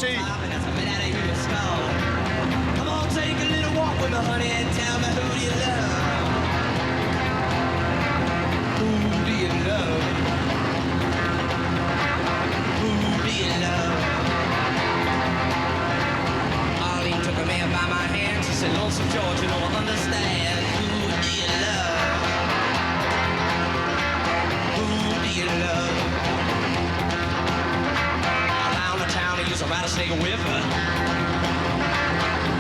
merci. Arlene took a man by my hand. She said, Lonesome George, you don't understand. Who do you love? Who do you love? Around the town, I use a rattlesnake whipper.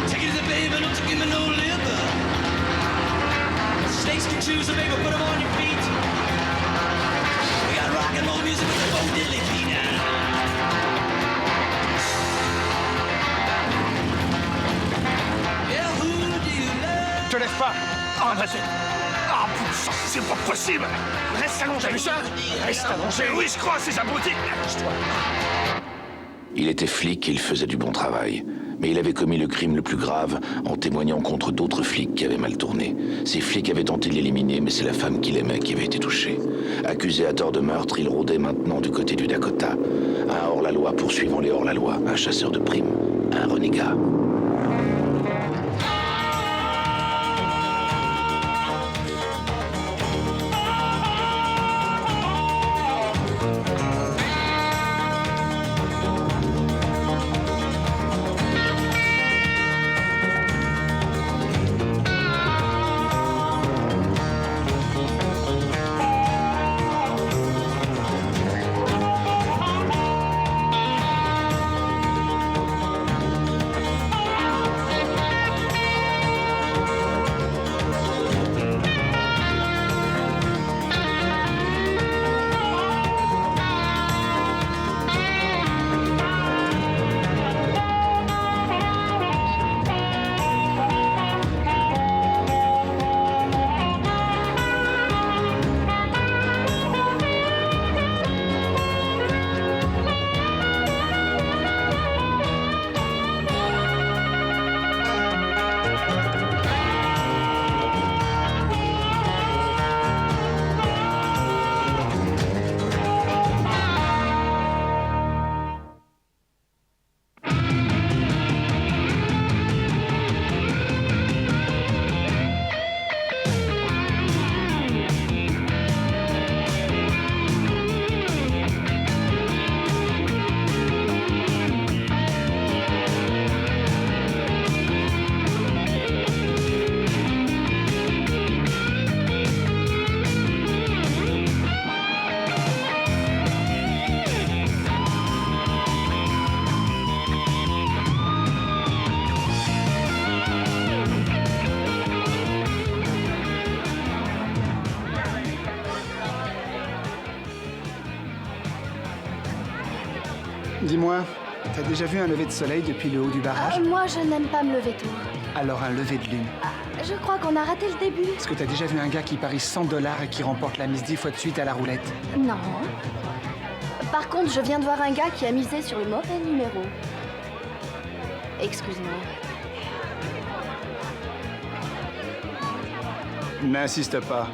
Take it to the baby, don't give me no liver. Snakes can choose a baby, put them on your feet. We got rock and roll music with the Bo Diddley beat. Yeah, who do you love? Te lève pas. Oh, vas-y. Ah, putain, c'est pas possible. Reste allongé. T'as vu ça? Reste allongé. Oui, je crois, ces abrutis. Lâche-toi. Il était flic et il faisait du bon travail. Mais il avait commis le crime le plus grave en témoignant contre d'autres flics qui avaient mal tourné. Ces flics avaient tenté de l'éliminer, mais c'est la femme qu'il aimait qui avait été touchée. Accusé à tort de meurtre, il rôdait maintenant du côté du Dakota. Un hors-la-loi poursuivant les hors-la-loi, un chasseur de primes, un renégat. Dis-moi, t'as déjà vu un lever de soleil depuis le haut du barrage? Moi, je n'aime pas me lever tôt. Alors un lever de lune. Je crois qu'on a raté le début. Est-ce que t'as déjà vu un gars qui parie $100 et qui remporte la mise 10 fois de suite à la roulette? Non. Par contre, je viens de voir un gars qui a misé sur le mauvais numéro. Excuse-moi. N'insiste pas.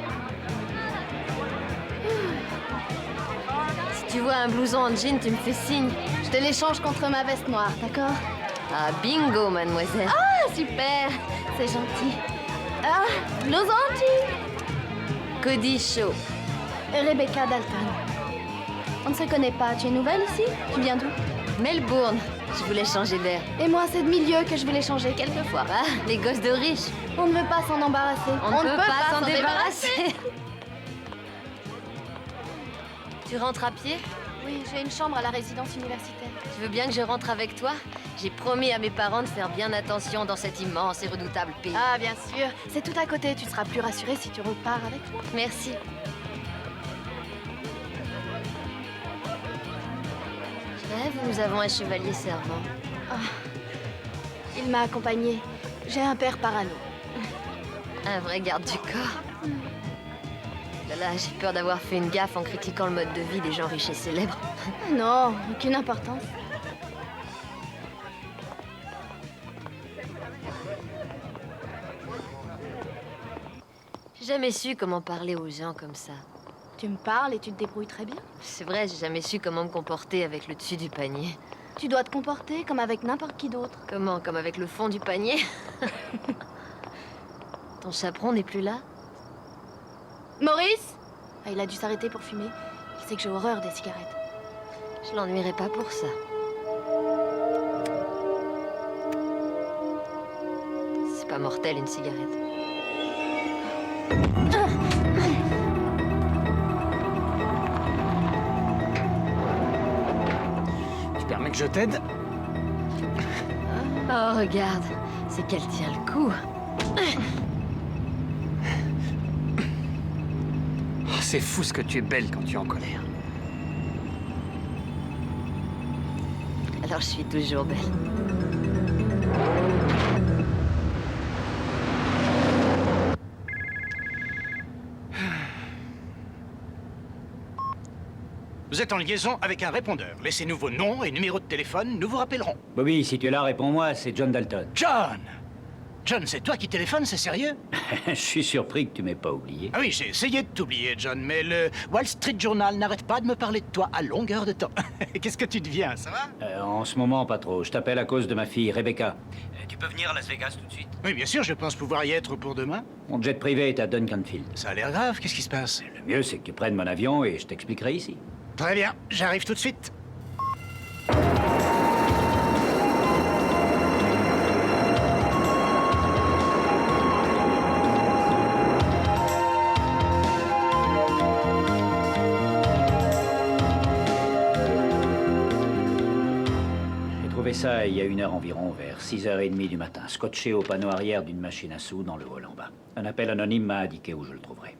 Si tu vois un blouson en jean, tu me fais signe. Je te l'échange contre ma veste noire, d'accord? Ah, bingo, mademoiselle. Ah, super! C'est gentil. Ah, blouson en jean! Cody Shaw. Rebecca Dalton. On ne se connaît pas. Tu es nouvelle ici? Tu viens d'où? Melbourne. Je voulais changer d'air. Et moi, c'est de milieu que je voulais changer quelquefois. Ah, les gosses de riches. On ne veut pas s'en embarrasser. On ne peut pas s'en débarrasser. Tu rentres à pied? Oui, j'ai une chambre à la résidence universitaire. Tu veux bien que je rentre avec toi? J'ai promis à mes parents de faire bien attention dans cet immense et redoutable pays. Ah, bien sûr. C'est tout à côté. Tu seras plus rassurée si tu repars avec moi. Merci. Je rêve où nous avons un chevalier servant. Ah. Il m'a accompagnée. J'ai un père parano. Un vrai garde du corps. Là, j'ai peur d'avoir fait une gaffe en critiquant le mode de vie des gens riches et célèbres. Non, aucune importance. J'ai jamais su comment parler aux gens comme ça. Tu me parles et tu te débrouilles très bien. C'est vrai, j'ai jamais su comment me comporter avec le dessus du panier. Tu dois te comporter comme avec n'importe qui d'autre. Comment? Comme avec le fond du panier? Ton chaperon n'est plus là? Maurice? Ah, il a dû s'arrêter pour fumer. Il sait que j'ai horreur des cigarettes. Je l'ennuierai pas pour ça. C'est pas mortel, une cigarette. Tu permets que je t'aide? Oh, regarde, c'est qu'elle tient le coup. C'est fou ce que tu es belle quand tu es en colère. Alors je suis toujours belle. Vous êtes en liaison avec un répondeur. Laissez-nous vos noms et numéros de téléphone, nous vous rappellerons. Bobby, si tu es là, réponds-moi, c'est John Dalton. John! John, c'est toi qui téléphones, c'est sérieux? Je suis surpris que tu m'aies pas oublié. Ah oui, j'ai essayé de t'oublier, John, mais le Wall Street Journal n'arrête pas de me parler de toi à longueur de temps. Qu'est-ce que tu deviens, ça va? En ce moment, pas trop. Je t'appelle à cause de ma fille, Rebecca. Tu peux venir à Las Vegas tout de suite? Oui, bien sûr, je pense pouvoir y être pour demain. Mon jet privé est à Duncanfield. Ça a l'air grave, qu'est-ce qui se passe? Le mieux, c'est que tu prennes mon avion et je t'expliquerai ici. Très bien, j'arrive tout de suite. J'ai trouvé ça il y a 1 heure environ, vers 6h30 du matin, scotché au panneau arrière d'une machine à sous dans le hall en bas. Un appel anonyme m'a indiqué où je le trouverais.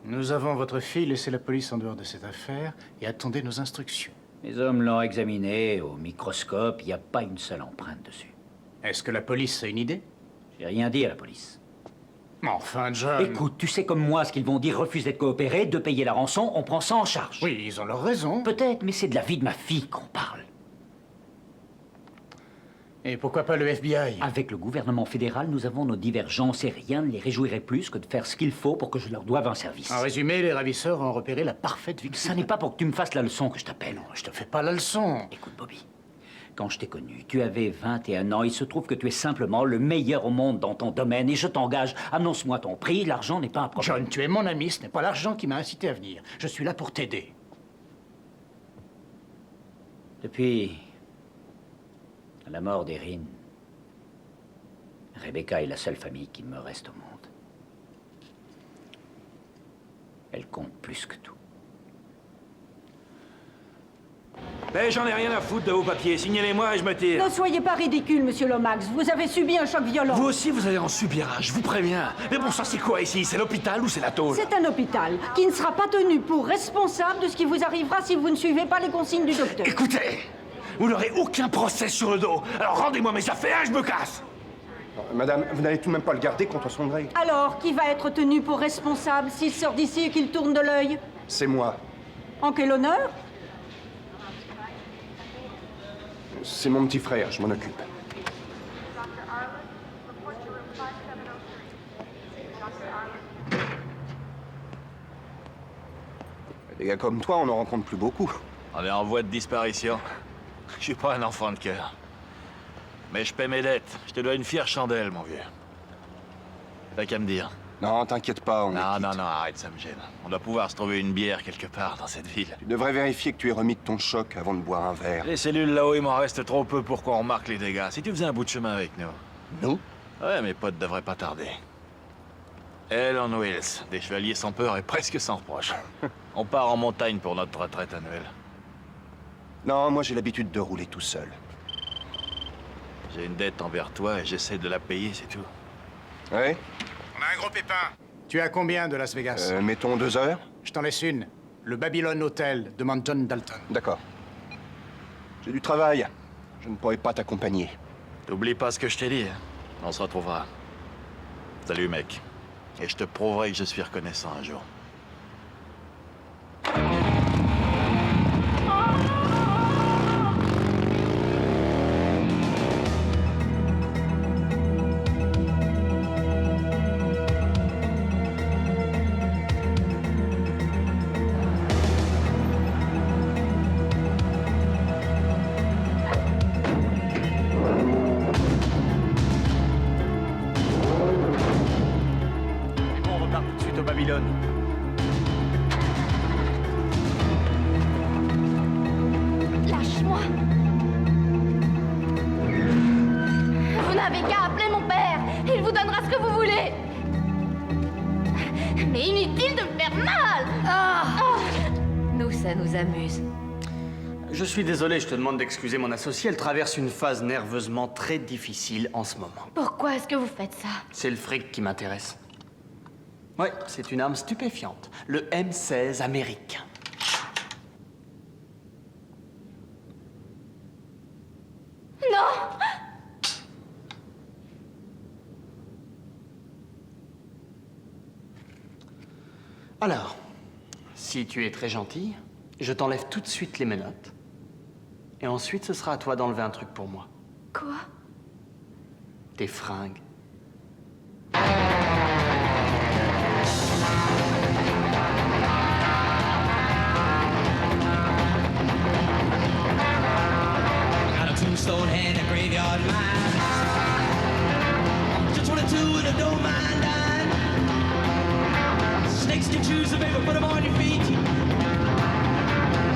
Nous avons votre fille, laissez la police en dehors de cette affaire et attendez nos instructions. Les hommes l'ont examiné au microscope, il n'y a pas une seule empreinte dessus. Est-ce que la police a une idée? J'ai rien dit à la police. Enfin, John... Écoute, tu sais comme moi ce qu'ils vont dire, refuser de coopérer, de payer la rançon, on prend ça en charge. Oui, ils ont leur raison. Peut-être, mais c'est de la vie de ma fille qu'on parle. Et pourquoi pas le FBI? Avec le gouvernement fédéral, nous avons nos divergences et rien ne les réjouirait plus que de faire ce qu'il faut pour que je leur doive un service. En résumé, les ravisseurs ont repéré la parfaite victime. Ça n'est pas pour que tu me fasses la leçon que je t'appelle. Je te fais pas la leçon. Écoute, Bobby, quand je t'ai connu, tu avais 21 ans. Il se trouve que tu es simplement le meilleur au monde dans ton domaine et je t'engage. Annonce-moi ton prix, l'argent n'est pas un problème. John, tu es mon ami, ce n'est pas l'argent qui m'a incité à venir. Je suis là pour t'aider. Depuis la mort d'Erin, Rebecca est la seule famille qui me reste au monde. Elle compte plus que tout. Ben, j'en ai rien à foutre de vos papiers. Signez-les-moi et je me tire. Ne soyez pas ridicule, monsieur Lomax. Vous avez subi un choc violent. Vous aussi, vous allez en subir un, je vous préviens. Mais bon, ça, c'est quoi ici? C'est l'hôpital ou c'est la tôle? C'est un hôpital qui ne sera pas tenu pour responsable de ce qui vous arrivera si vous ne suivez pas les consignes du docteur. Écoutez, vous n'aurez aucun procès sur le dos. Alors rendez-moi mes affaires et je me casse. Madame, vous n'allez tout de même pas le garder contre son gré. Alors, qui va être tenu pour responsable s'il sort d'ici et qu'il tourne de l'œil? C'est moi. En quel honneur? C'est mon petit frère, je m'en occupe. Des gars comme toi, on n'en rencontre plus beaucoup. On est en voie de disparition. Je suis pas un enfant de cœur. Mais je paie mes dettes. Je te dois une fière chandelle, mon vieux. T'as qu'à me dire. Non, t'inquiète pas, on est quitte. Non, arrête, ça me gêne. On doit pouvoir se trouver une bière quelque part dans cette ville. Tu devrais vérifier que tu es remis de ton choc avant de boire un verre. Les cellules là-haut, il m'en reste trop peu pour qu'on remarque les dégâts. Si tu faisais un bout de chemin avec nous. Nous? Ouais, mes potes devraient pas tarder. Helen Wills, des chevaliers sans peur et presque sans reproche. On part en montagne pour notre retraite annuelle. Non, moi j'ai l'habitude de rouler tout seul. J'ai une dette envers toi et j'essaie de la payer, c'est tout. Ouais? On a un gros pépin. Tu es à combien de Las Vegas? Mettons 2 heures. Je t'en laisse une. Le Babylon Hotel, demande John Dalton. D'accord. J'ai du travail. Je ne pourrai pas t'accompagner. T'oublies pas ce que je t'ai dit, hein. On se retrouvera. Salut, mec. Et je te prouverai que je suis reconnaissant un jour. Babylone. Lâche-moi. Vous n'avez qu'à appeler mon père. Il vous donnera ce que vous voulez. Mais inutile de me faire mal. Nous, ça nous amuse. Je suis désolé, je te demande d'excuser mon associé. Elle traverse une phase nerveusement très difficile en ce moment. Pourquoi est-ce que vous faites ça? C'est le fric qui m'intéresse. Ouais, c'est une arme stupéfiante. Le M16 américain. Non! Alors, si tu es très gentil, je t'enlève tout de suite les menottes. Et ensuite, ce sera à toi d'enlever un truc pour moi. Quoi? Tes fringues. Got a tombstone and a graveyard mine. Just 22 and I don't mind dying. Snakes can choose them, baby, put them on your feet.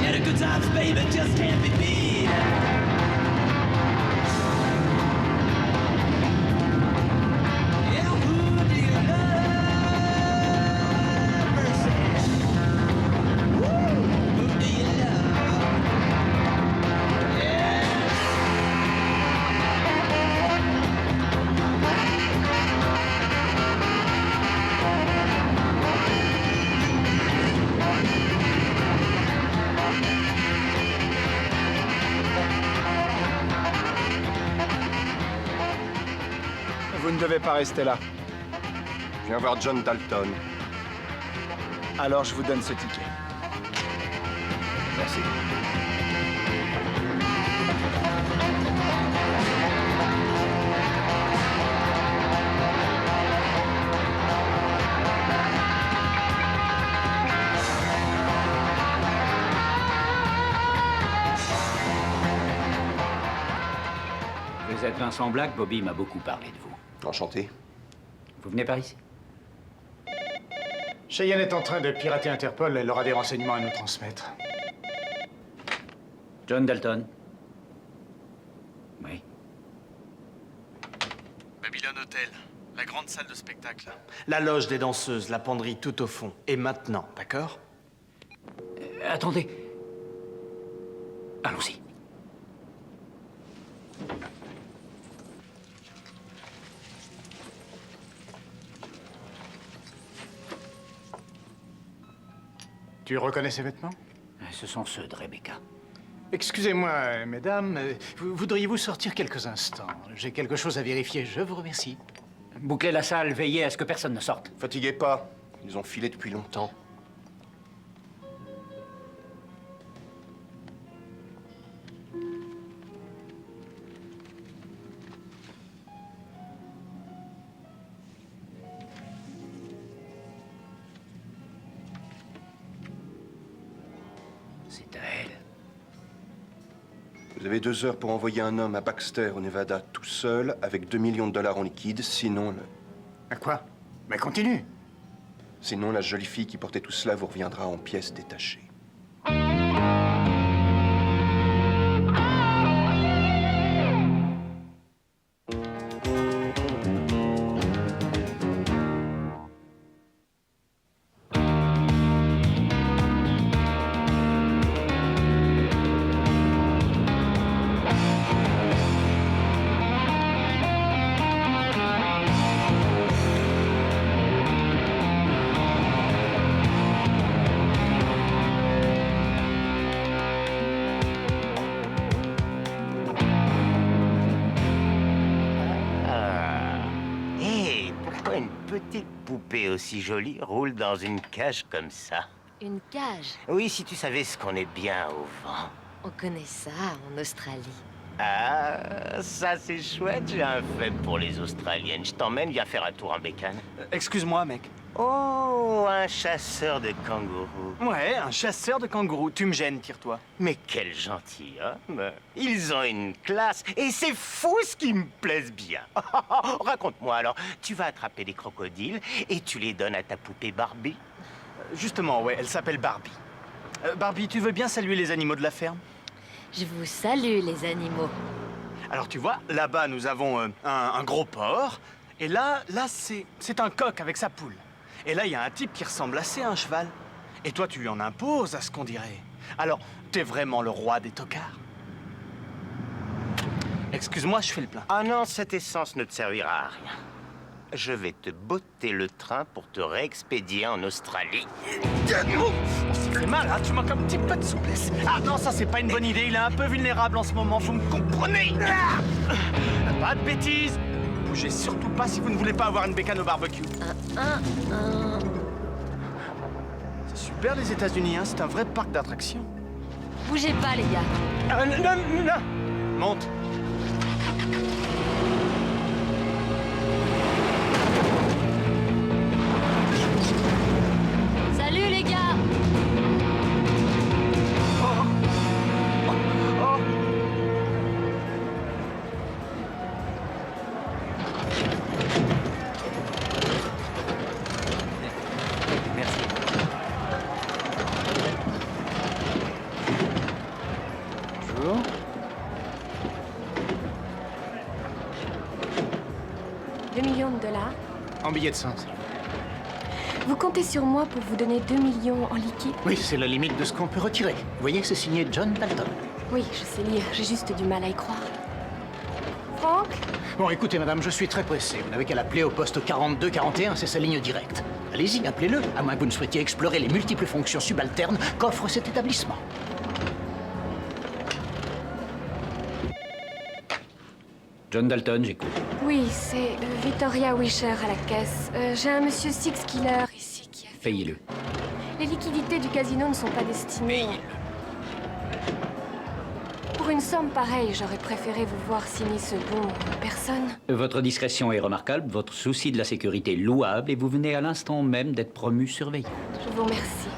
Yeah, the good times, baby, just can't be beat. Yeah, who do you love? Mercy. Woo! Who do you love? Vous ne devez pas rester là. Je viens voir John Dalton. Alors je vous donne ce ticket. Merci. Vous êtes Vincent Black, Bobby m'a beaucoup parlé de vous. Enchanté. Vous venez par ici? Cheyenne est en train de pirater Interpol, elle aura des renseignements à nous transmettre. John Dalton. Oui. Babylone Hotel, la grande salle de spectacle. La loge des danseuses, la penderie tout au fond. Et maintenant, d'accord? Attendez. Allons-y. Tu reconnais ces vêtements? Ce sont ceux de Rebecca. Excusez-moi, mesdames, voudriez-vous sortir quelques instants? J'ai quelque chose à vérifier, je vous remercie. Bouclez la salle, veillez à ce que personne ne sorte. Fatiguez pas. Ils ont filé depuis longtemps. C'est à elle. Vous avez 2 heures pour envoyer un homme à Baxter, au Nevada, tout seul, avec $2 millions en liquide, sinon le... À quoi? Mais continue. Sinon, la jolie fille qui portait tout cela vous reviendra en pièces détachées. Poupée aussi jolie roule dans une cage comme ça. Une cage? Oui, si tu savais ce qu'on est bien au vent. On connaît ça en Australie. Ah, ça c'est chouette, j'ai un faible pour les Australiennes. Je t'emmène, viens faire un tour en bécane. Excuse-moi, mec. Oh, un chasseur de kangourous. Ouais, un chasseur de kangourous. Tu me gênes, tire-toi. Mais quel gentilhomme. Ils ont une classe. Et c'est fou ce qui me plaise bien. Raconte-moi alors. Tu vas attraper des crocodiles et tu les donnes à ta poupée Barbie? Justement, ouais, elle s'appelle Barbie. Barbie, tu veux bien saluer les animaux de la ferme? Je vous salue, les animaux. Alors tu vois, là-bas, nous avons un gros porc. Et là c'est un coq avec sa poule. Et là, il y a un type qui ressemble assez à un cheval. Et toi, tu lui en imposes, à ce qu'on dirait. Alors, t'es vraiment le roi des tocards? Excuse-moi, je fais le plein. Ah non, cette essence ne te servira à rien. Je vais te botter le train pour te réexpédier en Australie. Oh, ça fait mal, hein? Tu manques un petit peu de souplesse. Ah non, ça, c'est pas une bonne idée. Il est un peu vulnérable en ce moment, vous me comprenez? Pas de bêtises. Bougez surtout pas si vous ne voulez pas avoir une bécane au barbecue. C'est super, les États-Unis, hein? C'est un vrai parc d'attractions. Bougez pas, les gars. Non. Monte. Salut, les gars. Merci. Bonjour. $2 millions. En billets de 100. Vous comptez sur moi pour vous donner 2 millions en liquide? Oui, c'est la limite de ce qu'on peut retirer. Vous voyez, c'est signé John Dalton. Oui, je sais lire, j'ai juste du mal à y croire. Franck? Bon, écoutez, madame, je suis très pressé. Vous n'avez qu'à l'appeler au poste 4241, c'est sa ligne directe. Allez-y, appelez-le, à moins que vous ne souhaitiez explorer les multiples fonctions subalternes qu'offre cet établissement. John Dalton, j'écoute. Oui, c'est Victoria Wisher à la caisse. J'ai un monsieur Six Killer ici qui a... Payez-le. Les liquidités du casino ne sont pas destinées... Pour une somme pareille, j'aurais préféré vous voir signer ce bon personne. Votre discrétion est remarquable, votre souci de la sécurité louable, et vous venez à l'instant même d'être promu surveillant. Je vous remercie.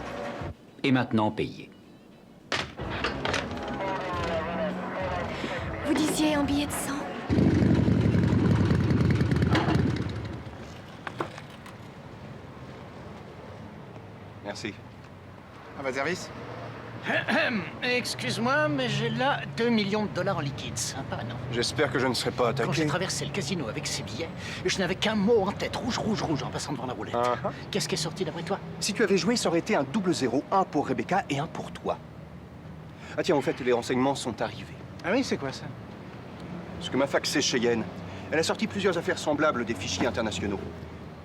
Et maintenant, payez. Vous disiez un billet de 100? Merci. À votre service? Excuse-moi, mais j'ai là $2 millions en liquide. Sympa, non? J'espère que je ne serai pas attaqué. Quand j'ai traversé le casino avec ces billets, je n'avais qu'un mot en tête, rouge, rouge, rouge, en passant devant la roulette. Qu'est-ce qui est sorti d'après toi? Si tu avais joué, ça aurait été un double zéro, un pour Rebecca et un pour toi. Ah tiens, en fait, les renseignements sont arrivés. Ah oui, c'est quoi ça? Ce que m'a faxé Cheyenne. Elle a sorti plusieurs affaires semblables des fichiers internationaux.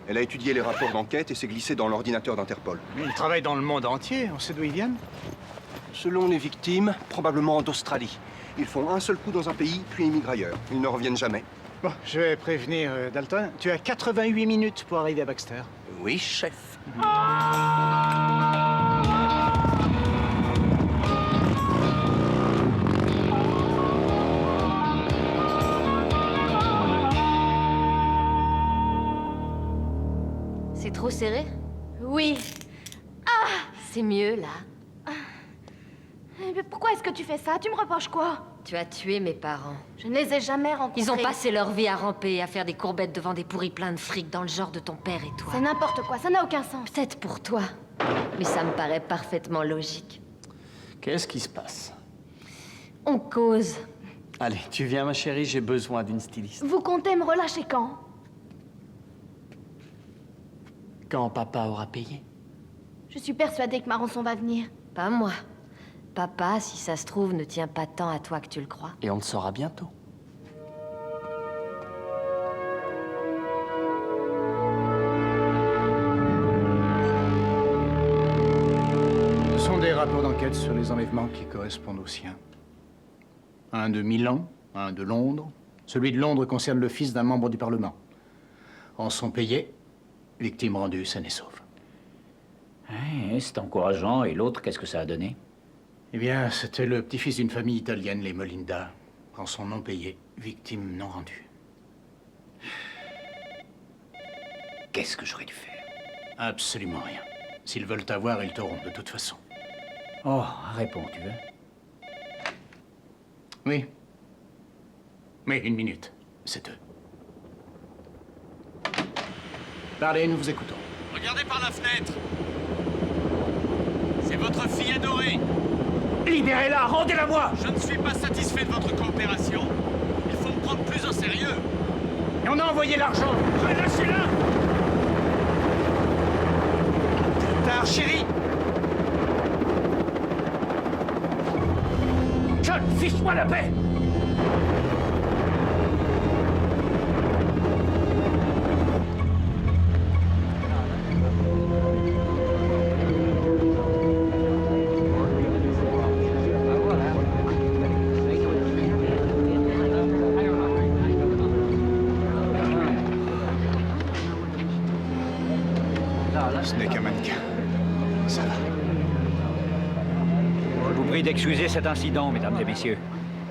Elle a étudié les rapports d'enquête et s'est glissée dans l'ordinateur d'Interpol. Ils travaillent dans le monde entier, on sait d'où ils viennent? Selon les victimes, probablement d'Australie. Ils font un seul coup dans un pays, puis émigrent ailleurs. Ils ne reviennent jamais. Bon, je vais prévenir Dalton. Tu as 88 minutes pour arriver à Baxter. Oui, chef. C'est trop serré? Oui. C'est mieux, là. Mais pourquoi est-ce que tu fais ça? Tu me reproches quoi? Tu as tué mes parents. Je ne les ai jamais rencontrés. Ils ont passé leur vie à ramper et à faire des courbettes devant des pourris pleins de fric dans le genre de ton père et toi. C'est n'importe quoi, ça n'a aucun sens. Peut-être pour toi, mais ça me paraît parfaitement logique. Qu'est-ce qui se passe? On cause. Allez, tu viens, ma chérie, j'ai besoin d'une styliste. Vous comptez me relâcher quand? Quand papa aura payé. Je suis persuadée que ma rançon va venir. Pas moi. Papa, si ça se trouve, ne tient pas tant à toi que tu le crois. Et on le saura bientôt. Ce sont des rapports d'enquête sur les enlèvements qui correspondent aux siens. Un de Milan, un de Londres. Celui de Londres concerne le fils d'un membre du Parlement. Rançon payée, victime rendue saine et sauve. C'est encourageant. Et l'autre, qu'est-ce que ça a donné? Eh bien, c'était le petit-fils d'une famille italienne, les Molinda. Rançon non payée, victime non rendue. Qu'est-ce que j'aurais dû faire? Absolument rien. S'ils veulent t'avoir, ils t'auront, de toute façon. Oh, réponds, tu veux? Oui. Oui, 1 minute. C'est eux. Parlez, nous vous écoutons. Regardez par la fenêtre. C'est votre fille adorée. Libérez-la, rendez-la-moi. Je ne suis pas satisfait de votre coopération. Il faut me prendre plus au sérieux. Et on a envoyé l'argent. Relâchez-la. Tard, chérie. John, fiche-moi la paix. Ce n'est qu'un mannequin. Ça va. Je vous prie d'excuser cet incident, mesdames et messieurs.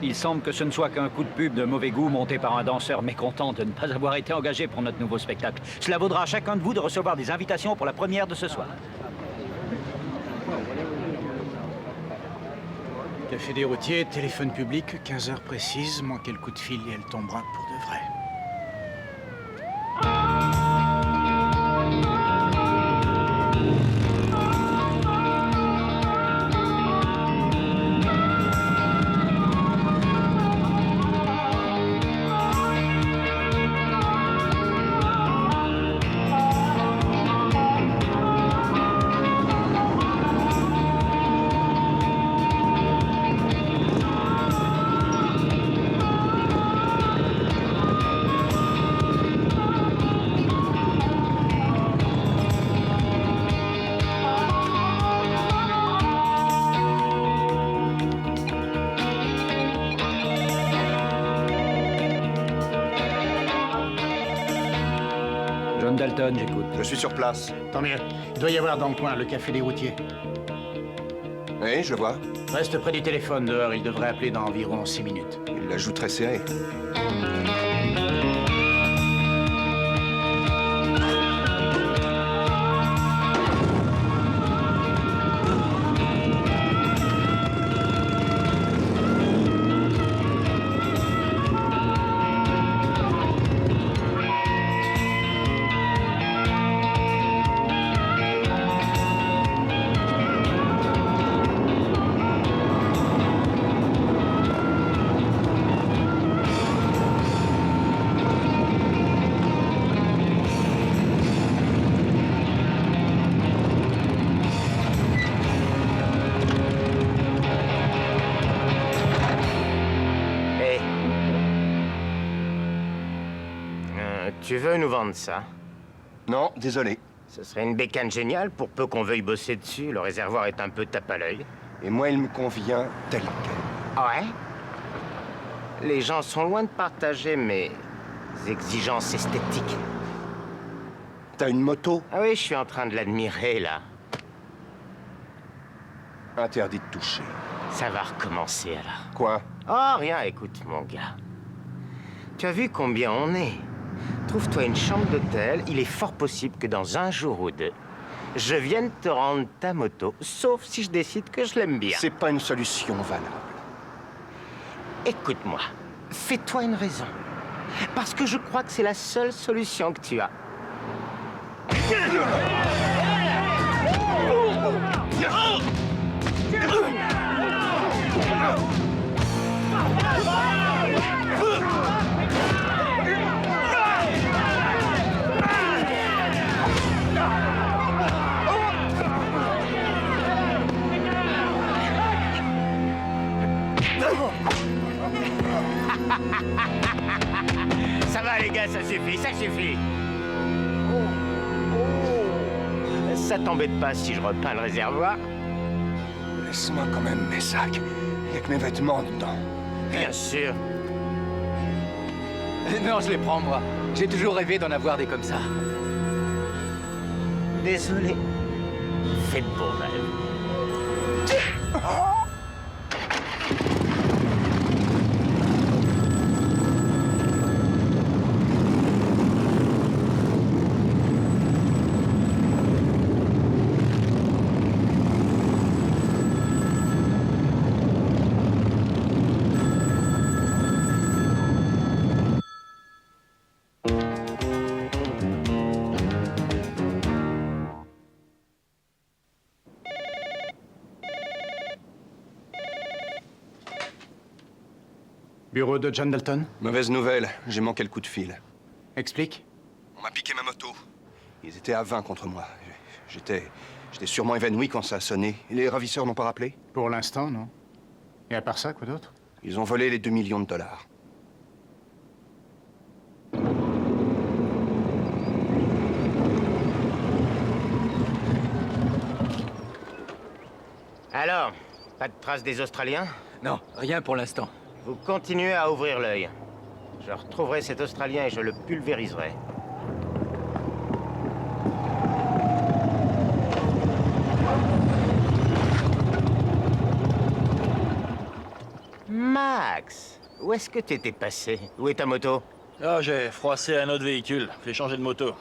Il semble que ce ne soit qu'un coup de pub de mauvais goût monté par un danseur mécontent de ne pas avoir été engagé pour notre nouveau spectacle. Cela vaudra à chacun de vous de recevoir des invitations pour la première de ce soir. Café des routiers, téléphone public, 15 heures précises. Manquez le coup de fil et elle tombera pour de vrai. John Dalton, j'écoute. Je suis sur place. Tant mieux. Il doit y avoir dans le coin le café des routiers. Oui, je vois. Reste près du téléphone dehors, il devrait appeler dans environ 6 minutes. Il la joue très serré. Tu veux nous vendre ça? Non, désolé. Ce serait une bécane géniale pour peu qu'on veuille bosser dessus. Le réservoir est un peu tape à l'œil. Et moi, il me convient tel quel. Ouais? Les gens sont loin de partager mes exigences esthétiques. T'as une moto? Ah oui, je suis en train de l'admirer, là. Interdit de toucher. Ça va recommencer, alors. Quoi? Oh, rien, écoute, mon gars. Tu as vu combien on est? Trouve-toi une chambre d'hôtel, il est fort possible que dans un jour ou deux, je vienne te rendre ta moto, sauf si je décide que je l'aime bien. C'est pas une solution valable. Écoute-moi, fais-toi une raison. Parce que je crois que c'est la seule solution que tu as. Ça va les gars, ça suffit, ça suffit. Ça t'embête pas si je repeins le réservoir? Laisse-moi quand même mes sacs. Il y a que mes vêtements dedans. Bien sûr. Non, je les prends, moi. J'ai toujours rêvé d'en avoir des comme ça. Désolé. Fais de beaux rêves. Bureau de John Dalton? Mauvaise nouvelle, j'ai manqué le coup de fil. Explique. On m'a piqué ma moto. Ils étaient à 20 contre moi. J'étais sûrement évanoui quand ça a sonné. Les ravisseurs n'ont pas rappelé? Pour l'instant, non. Et à part ça, quoi d'autre? Ils ont volé les 2 millions de dollars. Alors, pas de traces des Australiens? Non, rien pour l'instant. Vous continuez à ouvrir l'œil. Je retrouverai cet Australien et je le pulvériserai. Max, où est-ce que t'étais passé? Où est ta moto? Ah, j'ai froissé un autre véhicule. J'ai changé de moto.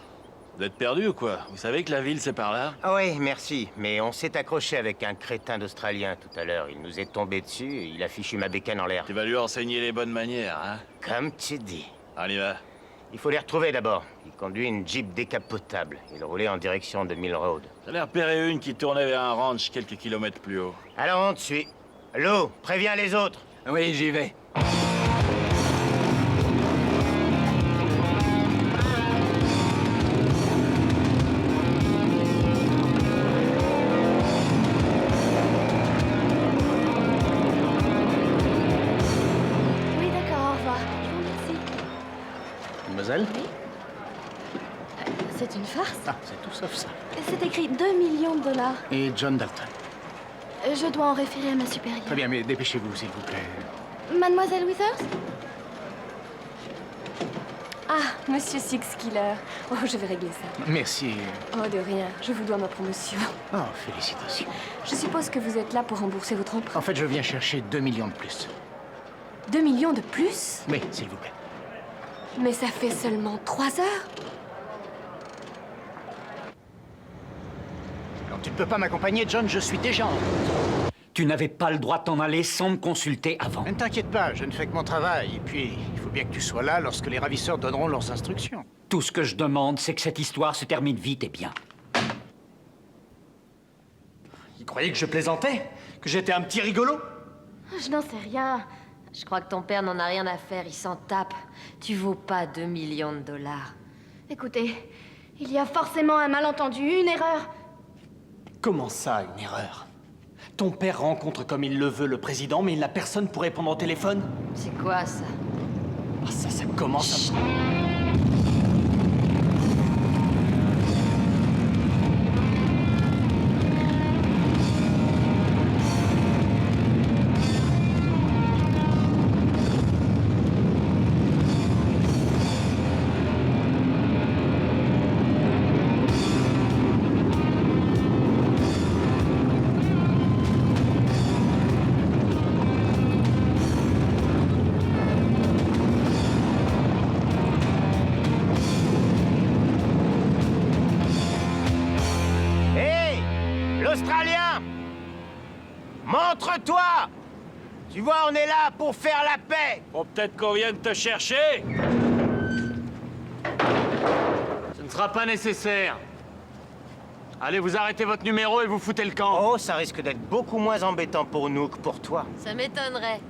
Vous êtes perdu ou quoi? Vous savez que la ville, c'est par là? Ah oui, merci. Mais on s'est accroché avec un crétin d'Australien tout à l'heure. Il nous est tombé dessus et il a fichu ma bécane en l'air. Tu vas lui enseigner les bonnes manières, hein? Comme tu dis. On y va. Il faut les retrouver d'abord. Il conduit une Jeep décapotable. Il roulait en direction de Mill Road. J'en ai repéré une qui tournait vers un ranch quelques kilomètres plus haut. Alors on te suit. Lou, préviens les autres. Oui, j'y vais. Oui, d'accord, au revoir. Je vous remercie. Mademoiselle? C'est une farce. Ah, c'est tout sauf ça. C'est écrit 2 millions de dollars. Et John Dalton? Je dois en référer à ma supérieure. Très bien, mais dépêchez-vous, s'il vous plaît. Mademoiselle Withers? Ah, Monsieur Six Killer. Oh, je vais régler ça. Merci. Oh, de rien. Je vous dois ma promotion. Oh, félicitations. Je suppose que vous êtes là pour rembourser votre emprunt. En fait, je viens chercher 2 millions de plus. 2 millions de plus? Oui, s'il vous plaît. Mais ça fait seulement 3 heures. Non, tu ne peux pas m'accompagner, John, je suis déjà en route. Tu n'avais pas le droit de t'en aller sans me consulter avant. Ne t'inquiète pas, je ne fais que mon travail. Et puis, il faut bien que tu sois là lorsque les ravisseurs donneront leurs instructions. Tout ce que je demande, c'est que cette histoire se termine vite et bien. Il croyait que je plaisantais? Que j'étais un petit rigolo? Je n'en sais rien. Je crois que ton père n'en a rien à faire, il s'en tape. Tu vaux pas 2 millions de dollars. Écoutez, il y a forcément un malentendu, une erreur. Comment ça, une erreur? Ton père rencontre comme il le veut le président, mais il n'a personne pour répondre au téléphone? C'est quoi, ça? Ah, ça commence à... L'Australien! Montre-toi! Tu vois, on est là pour faire la paix! Bon, peut-être qu'on vienne te chercher? Ce ne sera pas nécessaire. Allez, vous arrêtez votre numéro et vous foutez le camp. Oh, ça risque d'être beaucoup moins embêtant pour nous que pour toi. Ça m'étonnerait.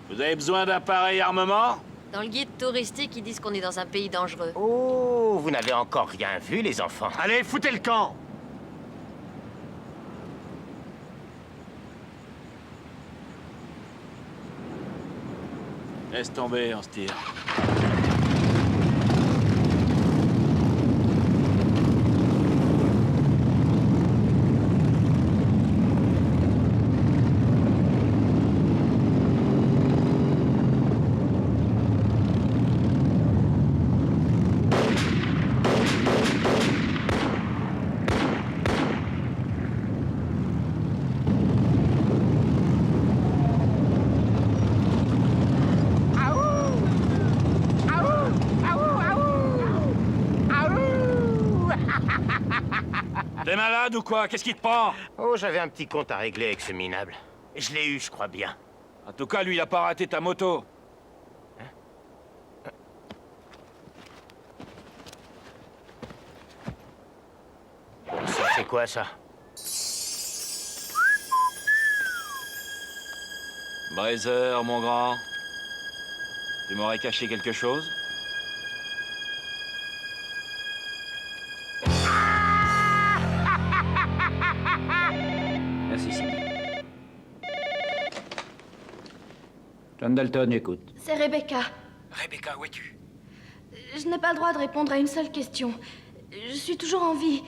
Vous avez besoin d'un pareil armement? Dans le guide touristique, ils disent qu'on est dans un pays dangereux. Oh, vous n'avez encore rien vu, les enfants. Allez, foutez le camp! Laisse tomber, on se tire. T'es malade ou quoi? Qu'est-ce qui te prend? Oh, j'avais un petit compte à régler avec ce minable. Je l'ai eu, je crois bien. En tout cas, lui, il a pas raté ta moto. Ça, c'est quoi, ça? Brazer, mon grand. Tu m'aurais caché quelque chose? Merci, Cindy. John Dalton, écoute. C'est Rebecca. Rebecca, où es-tu? Je n'ai pas le droit de répondre à une seule question. Je suis toujours en vie.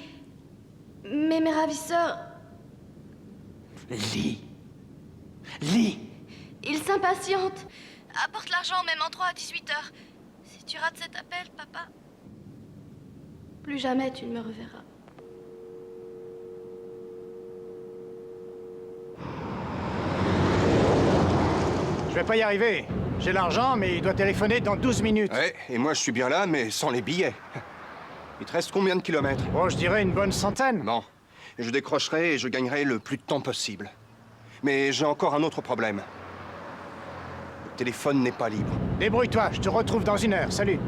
Mais mes ravisseurs, Lee. Lee. ils s'impatientent. Apporte l'argent même en 3 à 18 heures. Si tu rates cet appel, papa, plus jamais tu ne me reverras. Je vais pas y arriver. J'ai l'argent, mais il doit téléphoner dans 12 minutes. Ouais, et moi je suis bien là, mais sans les billets. Il te reste combien de kilomètres? Oh, je dirais une bonne centaine. Bon, je décrocherai et je gagnerai le plus de temps possible. Mais j'ai encore un autre problème. Le téléphone n'est pas libre. Débrouille-toi, je te retrouve dans 1 heure. Salut.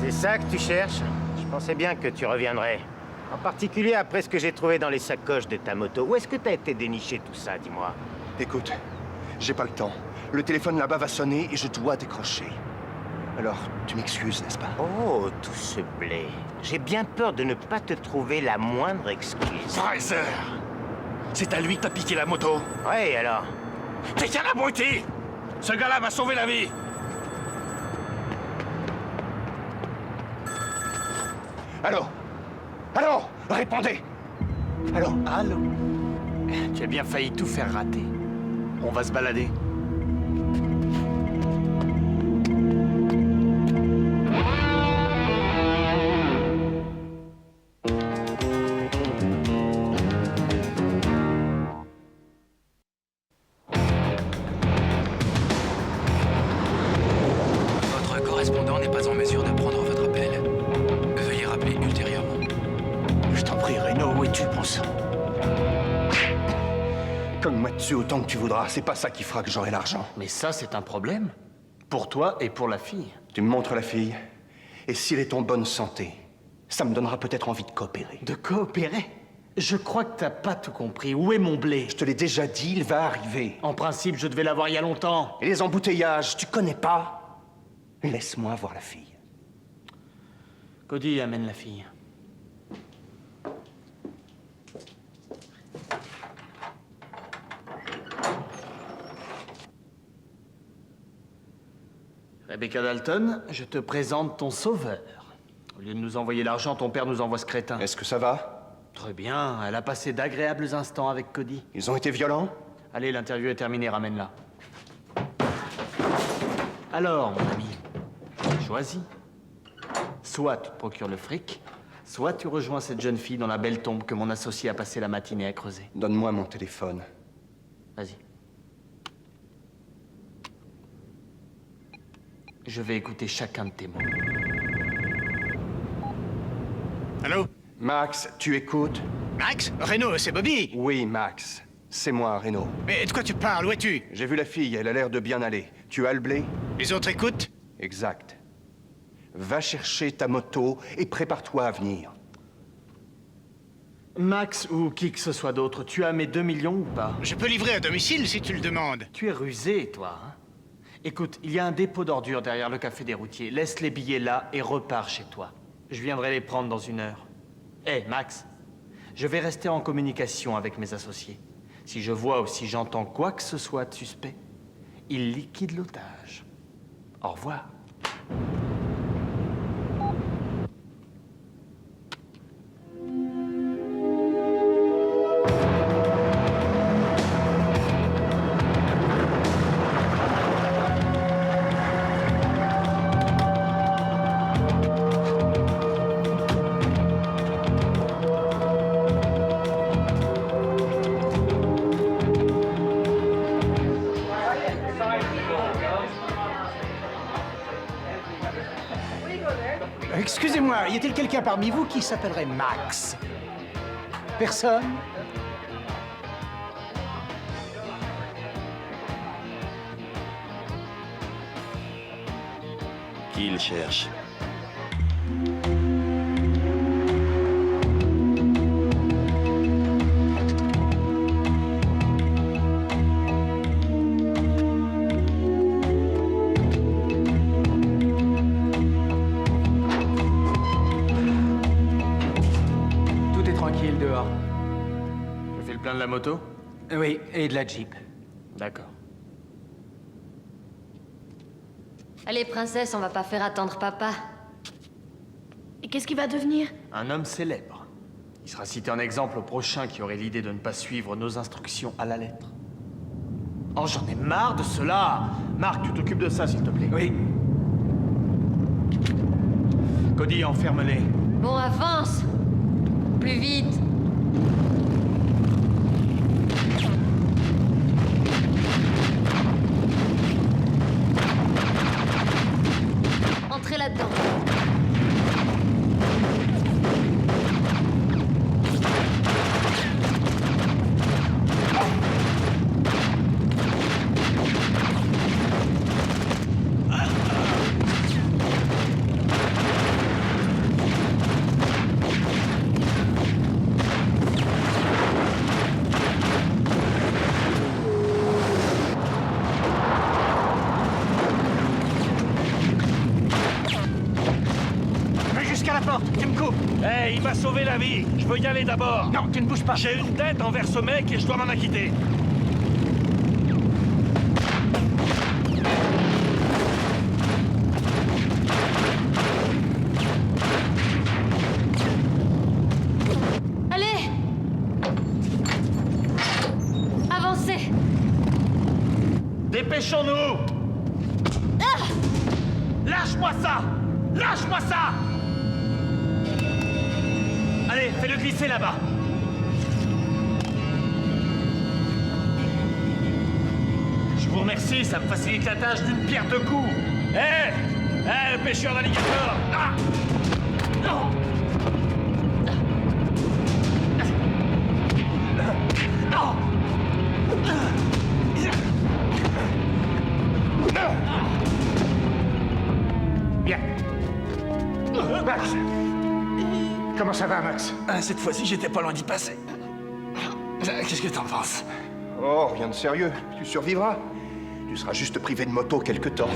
C'est ça que tu cherches? Je pensais bien que tu reviendrais. En particulier après ce que j'ai trouvé dans les sacoches de ta moto. Où est-ce que t'as été dénicher tout ça, dis-moi? Écoute, j'ai pas le temps. Le téléphone là-bas va sonner et je dois décrocher. Alors, tu m'excuses, n'est-ce pas? Oh, tout ce blé. J'ai bien peur de ne pas te trouver la moindre excuse. Brazer! C'est à lui que t'as piqué la moto? Ouais, alors? T'es qu'un abruti! Ce gars-là m'a sauvé la vie! Allô? Allô? Répondez! Allô? Allô? Tu as bien failli tout faire rater. On va se balader. Votre correspondant n'est pas en mesure de prendre votre appel. Veuillez rappeler ultérieurement. Je t'en prie, Reno, où es-tu, bon sang? Cogne-moi dessus autant que tu voudras, c'est pas ça qui fera que j'aurai l'argent. Mais ça, c'est un problème. Pour toi et pour la fille. Tu me montres la fille, et s'il est en bonne santé, ça me donnera peut-être envie de coopérer. De coopérer? Je crois que t'as pas tout compris. Où est mon blé? Je te l'ai déjà dit, il va arriver. En principe, je devais l'avoir il y a longtemps. Et les embouteillages, tu connais pas? Laisse-moi voir la fille. Cody amène la fille. Rebecca Dalton, je te présente ton sauveur. Au lieu de nous envoyer l'argent, ton père nous envoie ce crétin. Est-ce que ça va? Très bien, elle a passé d'agréables instants avec Cody. Ils ont été violents? Allez, l'interview est terminée, ramène-la. Alors, mon ami, choisis. Soit tu te procures le fric, soit tu rejoins cette jeune fille dans la belle tombe que mon associé a passé la matinée à creuser. Donne-moi mon téléphone. Vas-y. Je vais écouter chacun de tes mots. Allô? Max, tu écoutes? Max? Reno, c'est Bobby. Oui, Max. C'est moi, Reno. Mais de quoi tu parles? Où es-tu? J'ai vu la fille, elle a l'air de bien aller. Tu as le blé? Les autres écoutent? Exact. Va chercher ta moto et prépare-toi à venir. Max ou qui que ce soit d'autre, tu as mes 2 millions ou pas? Je peux livrer à domicile si tu le demandes. Tu es rusé, toi, hein? Écoute, il y a un dépôt d'ordures derrière le café des routiers. Laisse les billets là et repars chez toi. Je viendrai les prendre dans 1 heure. Hé, Max, je vais rester en communication avec mes associés. Si je vois ou si j'entends quoi que ce soit de suspect, ils liquident l'otage. Au revoir. Excusez-moi, y a-t-il quelqu'un parmi vous qui s'appellerait Max? Personne? Qui il cherche? Tout est tranquille dehors. Tu fais le plein de la moto? Oui, et de la Jeep. D'accord. Allez, princesse, on va pas faire attendre papa. Et qu'est-ce qu'il va devenir? Un homme célèbre. Il sera cité en exemple au prochain qui aurait l'idée de ne pas suivre nos instructions à la lettre. Oh, j'en ai marre de cela! Marc, tu t'occupes de ça, s'il te plaît. Oui. Cody, enferme-les. Bon, avance! Plus vite! Entrez là-dedans. Jusqu'à la porte, tu me coupes. Hey, il m'a sauvé la vie. Je veux y aller d'abord. Non, tu ne bouges pas. J'ai une dette envers ce mec et je dois m'en acquitter. Allez! Avancez! Dépêchons-nous. Ah! Lâche-moi ça. Lâche-moi ça. Allez, fais-le glisser là-bas. Je vous remercie, ça me facilite la tâche d'une pierre deux coups. Hé, le pêcheur d'alligator. Ah. Non. Non. Bien. Max. Comment ça va, Max? Cette fois-ci, j'étais pas loin d'y passer. Qu'est-ce que t'en penses? Oh, rien de sérieux. Tu survivras. Tu seras juste privé de moto quelque temps.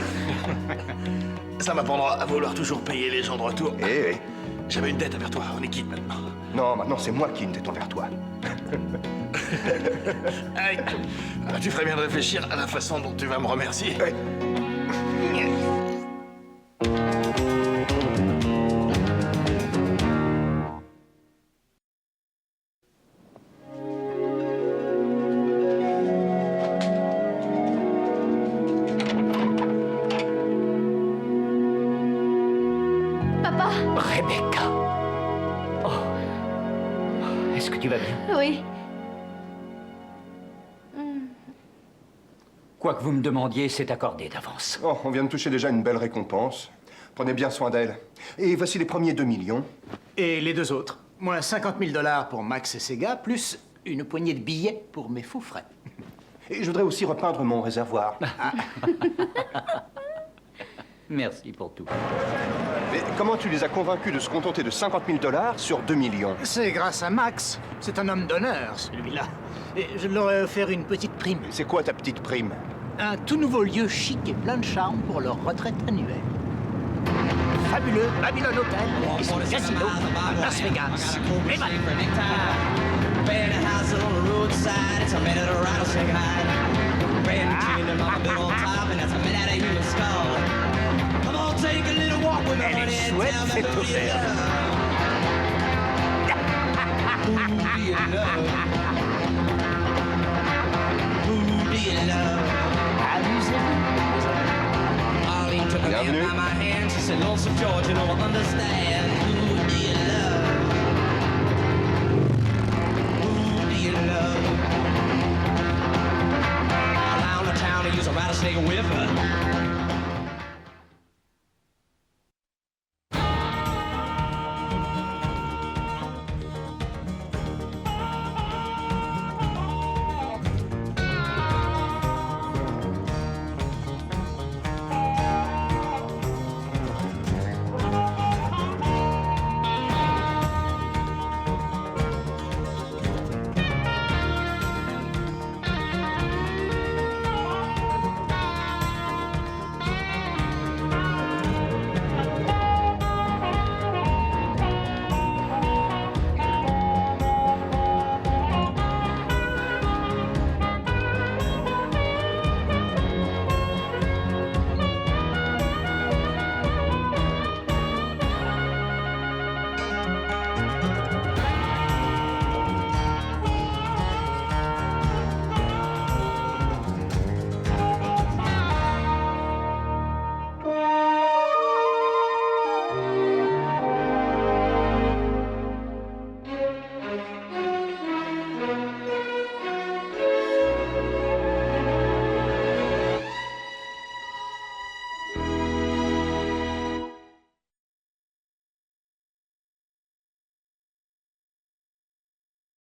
Ça m'apprendra à vouloir toujours payer les gens de retour. Eh. J'avais une dette envers toi, on est quitte maintenant. Non, maintenant c'est moi qui ai une tête envers toi. Hey, tu ferais bien de réfléchir à la façon dont tu vas me remercier. Papa? Rebecca. Oh. Est-ce que tu vas bien? Oui. Quoi que vous me demandiez, c'est accordé d'avance. Oh, on vient de toucher déjà une belle récompense. Prenez bien soin d'elle. Et voici les premiers 2 millions. Et les deux autres? Moins 50 000 $ pour Max et ses gars, plus une poignée de billets pour mes fous frais. Et je voudrais aussi repeindre mon réservoir. Merci pour tout. Mais comment tu les as convaincus de se contenter de 50 000 $ sur 2 millions? C'est grâce à Max. C'est un homme d'honneur, celui-là. Et je leur ai offert une petite prime. C'est quoi ta petite prime? Un tout nouveau lieu chic et plein de charme pour leur retraite annuelle. Fabuleux Babylon Hotel et son casino à Las Vegas. Et voilà. Band house on the roadside, it's a minute of rattlesnake hide. Brand kingdom on the bit on top, and that's a minute of human skull. I'm gonna take a little walk with my honey and tell me who do you love? Who do you love? Who do you love? Arlene took me by my hand, she said, Lonesome George, you know I understand. Who do you love? Around the town, they use a rattlesnake whip.